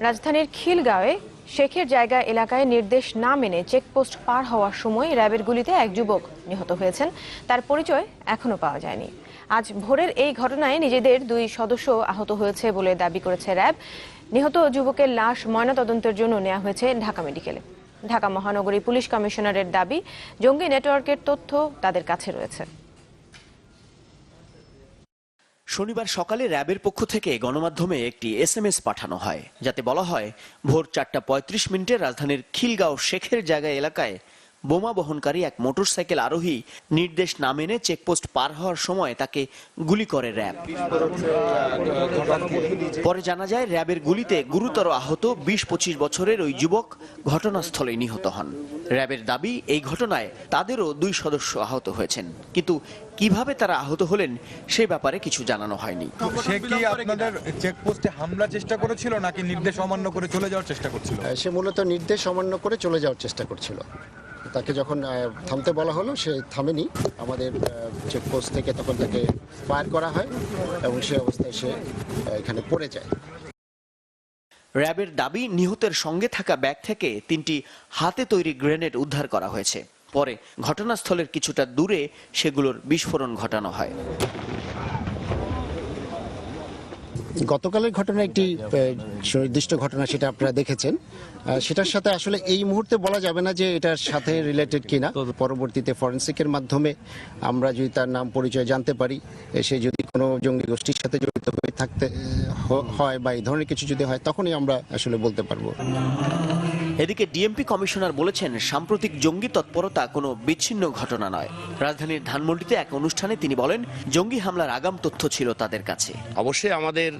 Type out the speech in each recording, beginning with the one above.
রাজধানীর খিলগাঁওয়ে শেখের জায়গা এলাকায় নির্দেশ না মেনে চেকপোস্ট পার হওয়ার সময় র্যাবের গুলিতে এক যুবক নিহত হয়েছেন। তার পরিচয় এখনো পাওয়া যায়নি। আজ ভোরের এই ঘটনায় নিজেদের 2 সদস্য আহত হয়েছে বলে দাবি করেছে র্যাব। নিহত যুবকের লাশ ময়নাতদন্তের জন্য নেওয়া হয়েছে ঢাকা মেডিকেলে। ঢাকা মহানগরী পুলিশ কমিশনারের দাবি, জঙ্গি নেটওয়ার্কের তথ্য তাদের কাছে রয়েছে। শনিবার সকালে র্যাবের পক্ষ থেকে গণমাধ্যমে একটি SMS পাঠানো হয়, যাতে বলা হয় ভোর 4:35 রাজধানীর খিলগাঁও শেখের জায়গা এলাকায় বোমা বহনকারী এক মোটরসাইকেল আরোহী নির্দেশ না মেনে চেকপোস্ট পার হওয়ার সময় তাকে গুলি করে র্যাব। পরে জানা যায় র্যাবের গুলিতে গুরুতর আহত 20-25 বছরের ওই যুবক ঘটনাস্থলে নিহত হন। র্যাবের দাবি, এই ঘটনায় তাদেরও 2 সদস্য আহত হয়েছেন, কিন্তু কিভাবে তারা আহত হলেন সে ব্যাপারে কিছু জানানো হয়নি। সে কি আপনাদের চেকপোস্টে হামলা চেষ্টা করেছিল নাকি নির্দেশ অমান্য করে চলে যাওয়ার চেষ্টা করছিল? সে মূলত নির্দেশ অমান্য করে চলে যাওয়ার চেষ্টা করছিল। তাকে যখন থামতে বলা হলো সে থামেনি। আমাদের চেকপোস্ট থেকে তখন তাকে ফায়ার করা হয় এবং সে অবস্থায় সে এখানে পড়ে যায়। র্যাবের দাবি, নিহতের সঙ্গে থাকা ব্যাগ থেকে 3টি হাতে তৈরি গ্রেনেড উদ্ধার করা হয়েছে। পরে ঘটনাস্থলের কিছুটা দূরে সেগুলোর বিস্ফোরণ ঘটানো হয়। গতকালের ঘটনা একটি সুনির্দিষ্ট ঘটনা, সেটা আপনারা দেখেছেন। সেটার সাথে আসলে এই মুহূর্তে বলা যাবে না যে এটার সাথে রিলেটেড কিনা। পরবর্তীতে ফরেন্সিকের মাধ্যমে আমরা যদি তার নাম পরিচয় জানতে পারি, সে যদি কোনো জঙ্গি গোষ্ঠীর সাথে জড়িত হয়ে থাকতে হয় বা এই ধরনের কিছু যদি হয়, তখনই আমরা আসলে বলতে পারবো। এদিকে ডিএমপি কমিশনার বলেছেন, সাম্প্রতিক জঙ্গি তৎপরতা কোনো বিচ্ছিন্ন ঘটনা নয়। রাজধানীর ধানমন্ডিতে এক অনুষ্ঠানে তিনি বলেন, জঙ্গি হামলার আগাম তথ্য ছিল তাদের কাছে। অবশ্যই আমাদের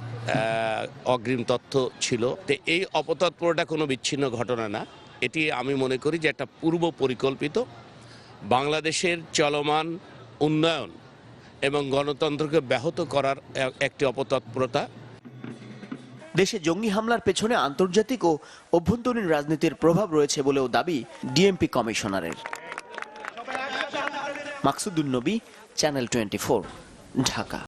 অগ্রিম তথ্য ছিল। এই অপতৎপরতা কোনো বিচ্ছিন্ন ঘটনা না। এটি আমি মনে করি যে একটা পূর্ব পরিকল্পিত বাংলাদেশের চলমান উন্নয়ন এবং গণতন্ত্রকে ব্যাহত করার একটি অপতৎপরতা। দেশে জঙ্গি হামলার পেছনে আন্তর্জাতিক ও অভ্যন্তরীণ রাজনীতির প্রভাব রয়েছে বলেও দাবি ডিএমপি কমিশনারের। মাকসুদুন নবী, চ্যানেল 24, ঢাকা।